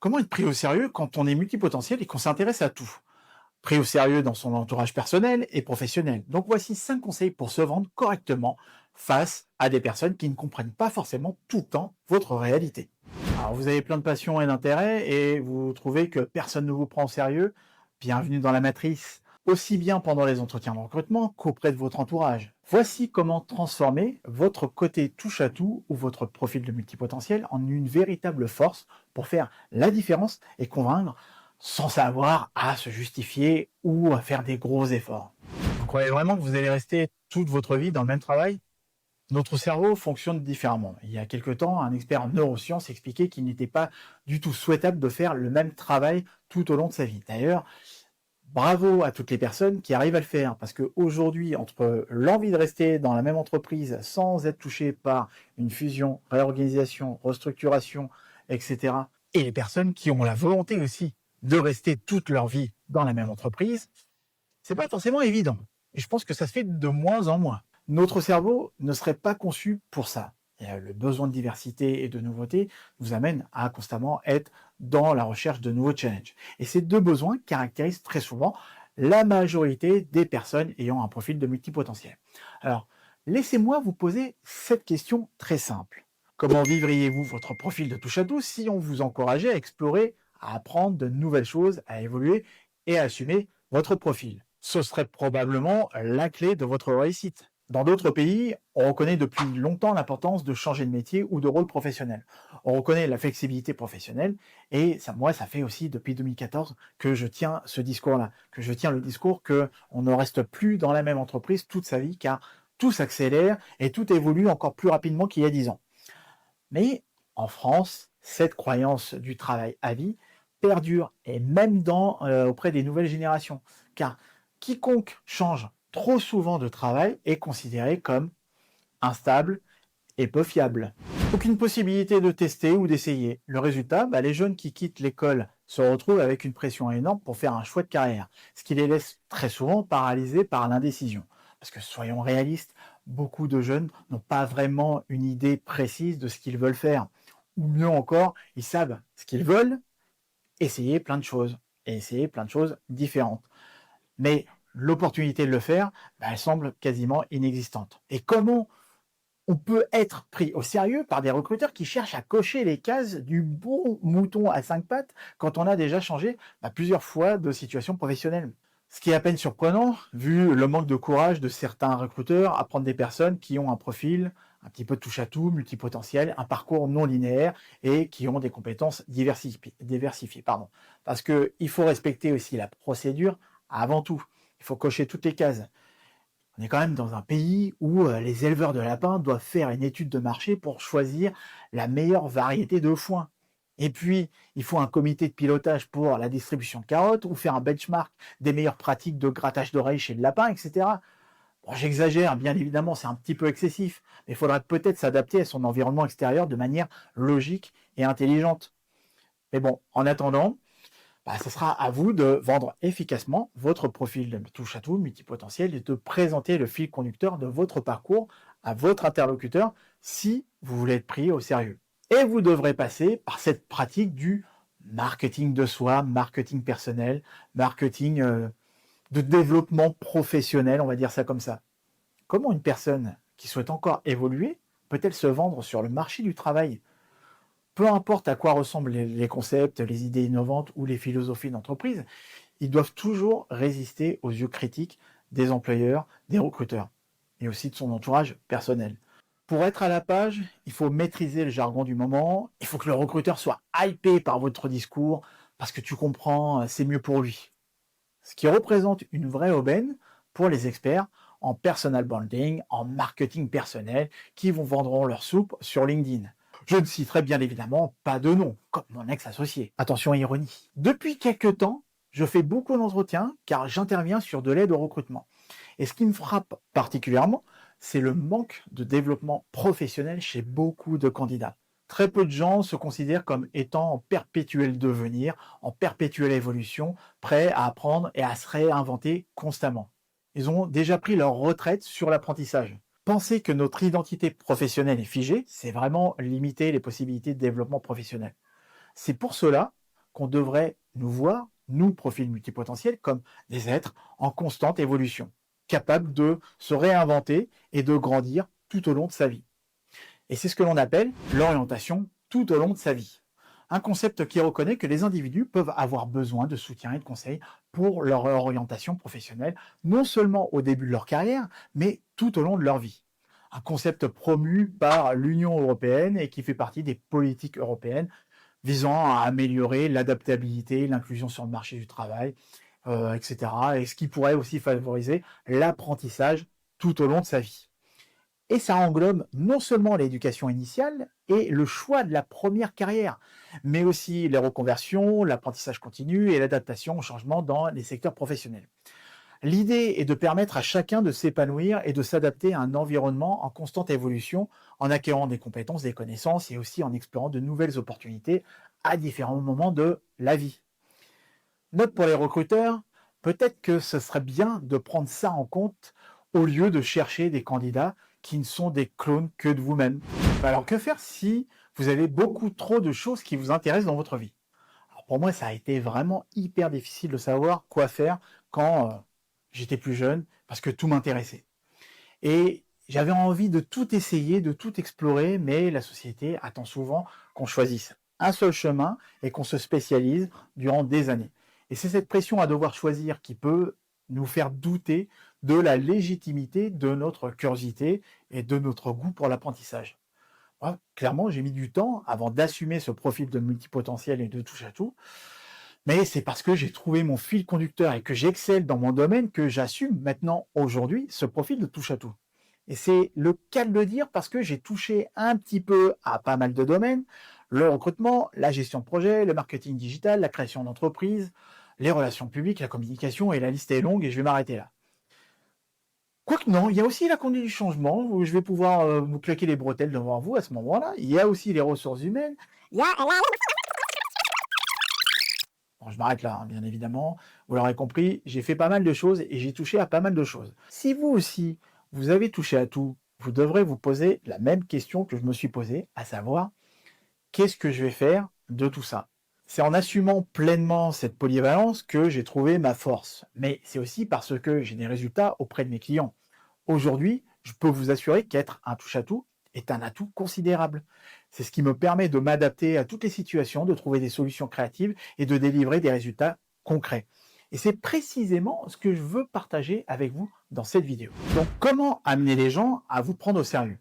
Comment être pris au sérieux quand on est multipotentiel et qu'on s'intéresse à tout? Pris au sérieux dans son entourage personnel et professionnel. Donc voici 5 conseils pour se vendre correctement face à des personnes qui ne comprennent pas forcément tout le temps votre réalité. Alors vous avez plein de passion et d'intérêt et vous trouvez que personne ne vous prend au sérieux. Bienvenue dans la matrice, aussi bien pendant les entretiens de recrutement qu'auprès de votre entourage. Voici comment transformer votre côté touche-à-tout ou votre profil de multipotentiel en une véritable force pour faire la différence et convaincre sans savoir à se justifier ou à faire des gros efforts. Vous croyez vraiment que vous allez rester toute votre vie dans le même travail? Notre cerveau fonctionne différemment. Il y a quelque temps, un expert en neurosciences expliquait qu'il n'était pas du tout souhaitable de faire le même travail tout au long de sa vie. D'ailleurs, bravo à toutes les personnes qui arrivent à le faire, parce qu'aujourd'hui, entre l'envie de rester dans la même entreprise sans être touché par une fusion, réorganisation, restructuration, etc., et les personnes qui ont la volonté aussi de rester toute leur vie dans la même entreprise, c'est pas forcément évident. Et je pense que ça se fait de moins en moins. Notre cerveau ne serait pas conçu pour ça. Et le besoin de diversité et de nouveauté nous amène à constamment être dans la recherche de nouveaux challenges. Et ces deux besoins caractérisent très souvent la majorité des personnes ayant un profil de multipotentiel. Alors, laissez-moi vous poser cette question très simple. Comment vivriez-vous votre profil de touche à tout si on vous encourageait à explorer, à apprendre de nouvelles choses, à évoluer et à assumer votre profil? Ce serait probablement la clé de votre réussite. Dans d'autres pays, on reconnaît depuis longtemps l'importance de changer de métier ou de rôle professionnel. On reconnaît la flexibilité professionnelle et ça, moi, ça fait aussi depuis 2014 que je tiens ce discours-là, que je tiens le discours que on ne reste plus dans la même entreprise toute sa vie car tout s'accélère et tout évolue encore plus rapidement qu'il y a 10 ans. Mais en France, cette croyance du travail à vie perdure et même auprès des nouvelles générations. Car quiconque change trop souvent de travail est considéré comme instable et peu fiable. Aucune possibilité de tester ou d'essayer. Le résultat, les jeunes qui quittent l'école se retrouvent avec une pression énorme pour faire un choix de carrière, ce qui les laisse très souvent paralysés par l'indécision. Parce que soyons réalistes, beaucoup de jeunes n'ont pas vraiment une idée précise de ce qu'ils veulent faire. Ou mieux encore, ils savent ce qu'ils veulent, essayer plein de choses, et essayer plein de choses différentes. Mais l'opportunité de le faire, elle semble quasiment inexistante. Et comment on peut être pris au sérieux par des recruteurs qui cherchent à cocher les cases du bon mouton à 5 pattes quand on a déjà changé plusieurs fois de situation professionnelle? Ce qui est à peine surprenant, vu le manque de courage de certains recruteurs à prendre des personnes qui ont un profil un petit peu touche-à-tout, multipotentiel, un parcours non linéaire et qui ont des compétences diversifiées. Parce qu'il faut respecter aussi la procédure avant tout. Il faut cocher toutes les cases. On est quand même dans un pays où les éleveurs de lapins doivent faire une étude de marché pour choisir la meilleure variété de foin. Et puis, il faut un comité de pilotage pour la distribution de carottes ou faire un benchmark des meilleures pratiques de grattage d'oreilles chez le lapin, etc. Bon, j'exagère, bien évidemment, c'est un petit peu excessif, mais il faudrait peut-être s'adapter à son environnement extérieur de manière logique et intelligente. Mais bon, en attendant, ce sera à vous de vendre efficacement votre profil de touche-à-tout multipotentiel et de présenter le fil conducteur de votre parcours à votre interlocuteur si vous voulez être pris au sérieux. Et vous devrez passer par cette pratique du marketing de soi, marketing personnel, marketing de développement professionnel, on va dire ça comme ça. Comment une personne qui souhaite encore évoluer peut-elle se vendre sur le marché du travail? Peu importe à quoi ressemblent les concepts, les idées innovantes ou les philosophies d'entreprise, ils doivent toujours résister aux yeux critiques des employeurs, des recruteurs et aussi de son entourage personnel. Pour être à la page, il faut maîtriser le jargon du moment, il faut que le recruteur soit hypé par votre discours parce que tu comprends, c'est mieux pour lui. Ce qui représente une vraie aubaine pour les experts en personal branding, en marketing personnel, qui vous vendront leur soupe sur LinkedIn. Je ne citerai bien évidemment pas de nom, comme mon ex-associé. Attention ironie. Depuis quelques temps, je fais beaucoup d'entretiens car j'interviens sur de l'aide au recrutement. Et ce qui me frappe particulièrement, c'est le manque de développement professionnel chez beaucoup de candidats. Très peu de gens se considèrent comme étant en perpétuel devenir, en perpétuelle évolution, prêts à apprendre et à se réinventer constamment. Ils ont déjà pris leur retraite sur l'apprentissage. Penser que notre identité professionnelle est figée, c'est vraiment limiter les possibilités de développement professionnel. C'est pour cela qu'on devrait nous voir, nous, profils multipotentiels, comme des êtres en constante évolution, capables de se réinventer et de grandir tout au long de sa vie. Et c'est ce que l'on appelle l'orientation tout au long de sa vie. Un concept qui reconnaît que les individus peuvent avoir besoin de soutien et de conseils pour leur orientation professionnelle, non seulement au début de leur carrière, mais tout au long de leur vie. Un concept promu par l'Union européenne et qui fait partie des politiques européennes visant à améliorer l'adaptabilité, l'inclusion sur le marché du travail, etc. Et ce qui pourrait aussi favoriser l'apprentissage tout au long de sa vie. Et ça englobe non seulement l'éducation initiale et le choix de la première carrière, mais aussi les reconversions, l'apprentissage continu et l'adaptation au changement dans les secteurs professionnels. L'idée est de permettre à chacun de s'épanouir et de s'adapter à un environnement en constante évolution, en acquérant des compétences, des connaissances et aussi en explorant de nouvelles opportunités à différents moments de la vie. Note pour les recruteurs, peut-être que ce serait bien de prendre ça en compte au lieu de chercher des candidats qui ne sont des clones que de vous-même. Alors que faire si vous avez beaucoup trop de choses qui vous intéressent dans votre vie? Alors pour moi, ça a été vraiment hyper difficile de savoir quoi faire quand j'étais plus jeune, parce que tout m'intéressait. Et j'avais envie de tout essayer, de tout explorer, mais la société attend souvent qu'on choisisse un seul chemin et qu'on se spécialise durant des années. Et c'est cette pression à devoir choisir qui peut nous faire douter de la légitimité de notre curiosité et de notre goût pour l'apprentissage. Moi, clairement, j'ai mis du temps avant d'assumer ce profil de multipotentiel et de touche à tout, mais c'est parce que j'ai trouvé mon fil conducteur et que j'excelle dans mon domaine que j'assume maintenant, aujourd'hui, ce profil de touche à tout. Et c'est le cas de le dire parce que j'ai touché un petit peu à pas mal de domaines: le recrutement, la gestion de projet, le marketing digital, la création d'entreprise, les relations publiques, la communication, et la liste est longue et je vais m'arrêter là. Quoique non, il y a aussi la conduite du changement, où je vais pouvoir vous claquer les bretelles devant vous à ce moment-là. Il y a aussi les ressources humaines. Bon, je m'arrête là, hein, bien évidemment. Vous l'aurez compris, j'ai fait pas mal de choses et j'ai touché à pas mal de choses. Si vous aussi, vous avez touché à tout, vous devrez vous poser la même question que je me suis posée, à savoir, qu'est-ce que je vais faire de tout ça? C'est en assumant pleinement cette polyvalence que j'ai trouvé ma force. Mais c'est aussi parce que j'ai des résultats auprès de mes clients. Aujourd'hui, je peux vous assurer qu'être un touche-à-tout est un atout considérable. C'est ce qui me permet de m'adapter à toutes les situations, de trouver des solutions créatives et de délivrer des résultats concrets. Et c'est précisément ce que je veux partager avec vous dans cette vidéo. Donc, comment amener les gens à vous prendre au sérieux?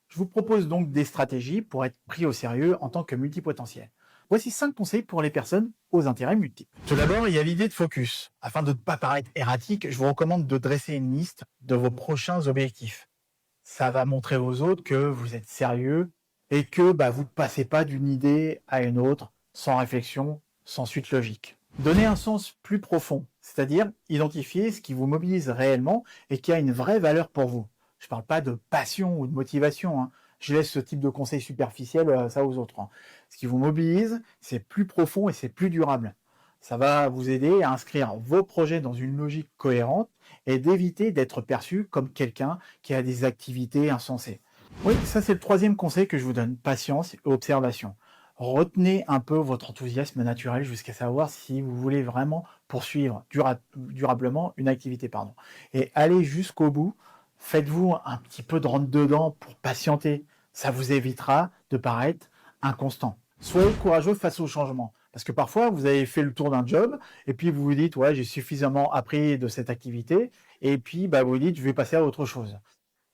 Je vous propose donc des stratégies pour être pris au sérieux en tant que multipotentiel. Voici 5 conseils pour les personnes aux intérêts multiples. Tout d'abord, il y a l'idée de focus. Afin de ne pas paraître erratique, je vous recommande de dresser une liste de vos prochains objectifs. Ça va montrer aux autres que vous êtes sérieux et que vous ne passez pas d'une idée à une autre sans réflexion, sans suite logique. Donnez un sens plus profond, c'est-à-dire identifier ce qui vous mobilise réellement et qui a une vraie valeur pour vous. Je ne parle pas de passion ou de motivation, hein. Je laisse ce type de conseils superficiels ça aux autres, hein. Ce qui vous mobilise, c'est plus profond et c'est plus durable. Ça va vous aider à inscrire vos projets dans une logique cohérente et d'éviter d'être perçu comme quelqu'un qui a des activités insensées. Oui, ça c'est le troisième conseil que je vous donne: patience et observation. Retenez un peu votre enthousiasme naturel jusqu'à savoir si vous voulez vraiment poursuivre durablement une activité. Et allez jusqu'au bout. Faites-vous un petit peu de rentre-dedans pour patienter. Ça vous évitera de paraître inconstant. Soyez courageux face au changement. Parce que parfois, vous avez fait le tour d'un job, et puis vous vous dites, ouais, j'ai suffisamment appris de cette activité, et puis vous vous dites, je vais passer à autre chose.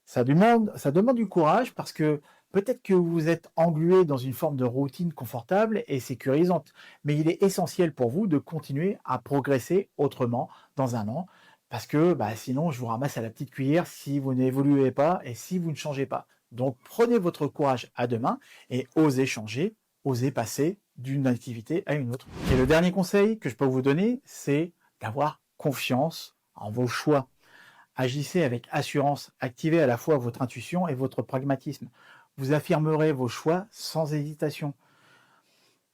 Ça demande du courage parce que peut-être que vous êtes englué dans une forme de routine confortable et sécurisante, mais il est essentiel pour vous de continuer à progresser autrement dans un an, parce que sinon je vous ramasse à la petite cuillère si vous n'évoluez pas et si vous ne changez pas. Donc prenez votre courage à deux mains et osez changer, osez passer d'une activité à une autre. Et le dernier conseil que je peux vous donner, c'est d'avoir confiance en vos choix. Agissez avec assurance, activez à la fois votre intuition et votre pragmatisme. Vous affirmerez vos choix sans hésitation.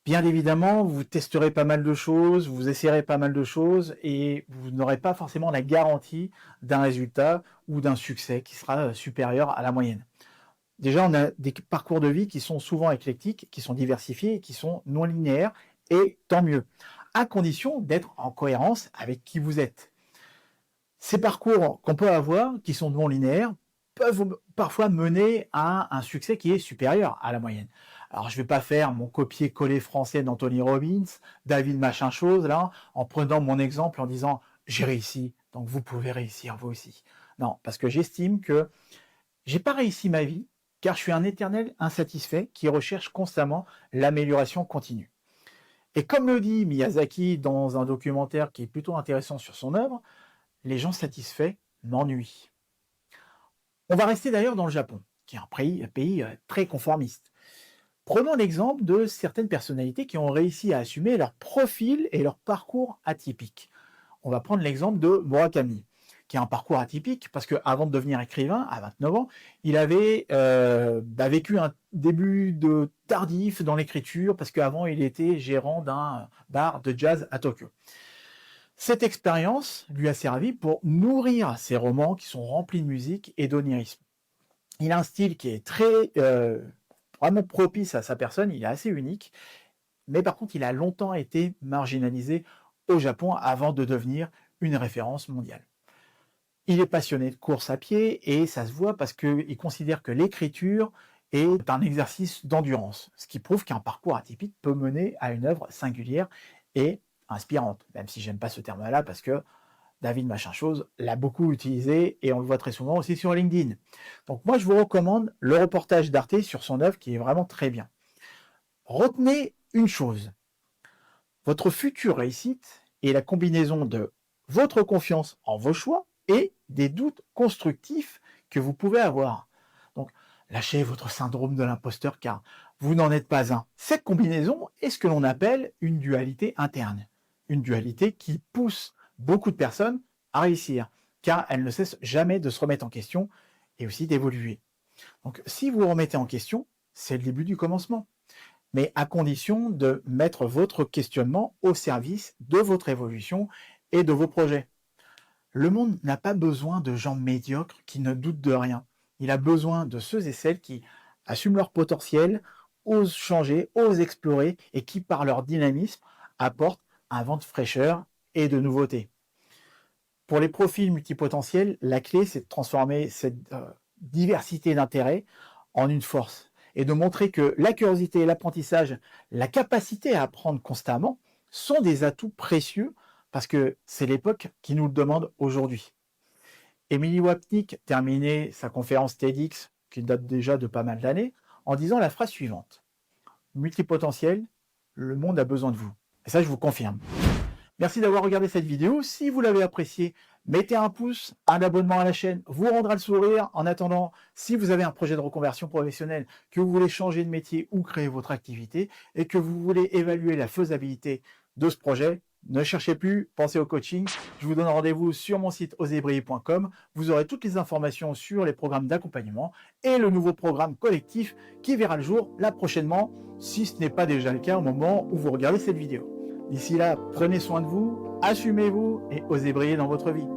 Bien évidemment, vous testerez pas mal de choses, vous essayerez pas mal de choses et vous n'aurez pas forcément la garantie d'un résultat ou d'un succès qui sera supérieur à la moyenne. Déjà, on a des parcours de vie qui sont souvent éclectiques, qui sont diversifiés, qui sont non linéaires et tant mieux, à condition d'être en cohérence avec qui vous êtes. Ces parcours qu'on peut avoir, qui sont non linéaires, peuvent parfois mener à un succès qui est supérieur à la moyenne. Alors je ne vais pas faire mon copier-coller français d'Anthony Robbins, David machin chose, là, en prenant mon exemple en disant « j'ai réussi, donc vous pouvez réussir vous aussi ». Non, parce que j'estime que j'ai pas réussi ma vie, car je suis un éternel insatisfait qui recherche constamment l'amélioration continue. Et comme le dit Miyazaki dans un documentaire qui est plutôt intéressant sur son œuvre, les gens satisfaits m'ennuient. On va rester d'ailleurs dans le Japon, qui est un pays très conformiste. Prenons l'exemple de certaines personnalités qui ont réussi à assumer leur profil et leur parcours atypique. On va prendre l'exemple de Murakami, qui a un parcours atypique parce qu'avant de devenir écrivain, à 29 ans, il avait vécu un début de tardif dans l'écriture parce qu'avant il était gérant d'un bar de jazz à Tokyo. Cette expérience lui a servi pour nourrir ses romans qui sont remplis de musique et d'onirisme. Il a un style qui est très vraiment propice à sa personne, il est assez unique, mais par contre il a longtemps été marginalisé au Japon avant de devenir une référence mondiale. Il est passionné de course à pied et ça se voit parce qu'il considère que l'écriture est un exercice d'endurance, ce qui prouve qu'un parcours atypique peut mener à une œuvre singulière et inspirante, même si j'aime pas ce terme-là parce que David machin chose l'a beaucoup utilisé et on le voit très souvent aussi sur LinkedIn. Donc moi je vous recommande le reportage d'Arte sur son œuvre qui est vraiment très bien. Retenez une chose, votre future réussite est la combinaison de votre confiance en vos choix et des doutes constructifs que vous pouvez avoir. Donc lâchez votre syndrome de l'imposteur car vous n'en êtes pas un. Cette combinaison est ce que l'on appelle une dualité interne. Une dualité qui pousse beaucoup de personnes à réussir, car elles ne cessent jamais de se remettre en question et aussi d'évoluer. Donc si vous remettez en question, c'est le début du commencement, mais à condition de mettre votre questionnement au service de votre évolution et de vos projets. Le monde n'a pas besoin de gens médiocres qui ne doutent de rien. Il a besoin de ceux et celles qui assument leur potentiel, osent changer, osent explorer et qui, par leur dynamisme, apportent un vent de fraîcheur et de nouveauté. Pour les profils multipotentiels, la clé, c'est de transformer cette diversité d'intérêts en une force et de montrer que la curiosité, l'apprentissage, la capacité à apprendre constamment sont des atouts précieux parce que c'est l'époque qui nous le demande aujourd'hui. Émilie Wapnick terminait sa conférence TEDx, qui date déjà de pas mal d'années, en disant la phrase suivante. Multipotentiel, le monde a besoin de vous. Et ça, je vous confirme. Merci d'avoir regardé cette vidéo. Si vous l'avez appréciée, mettez un pouce, un abonnement à la chaîne vous rendra le sourire. En attendant, si vous avez un projet de reconversion professionnelle, que vous voulez changer de métier ou créer votre activité et que vous voulez évaluer la faisabilité de ce projet, ne cherchez plus, pensez au coaching. Je vous donne rendez-vous sur mon site osebriller.com. Vous aurez toutes les informations sur les programmes d'accompagnement et le nouveau programme collectif qui verra le jour là prochainement, si ce n'est pas déjà le cas au moment où vous regardez cette vidéo. D'ici là, prenez soin de vous, assumez-vous et osez briller dans votre vie.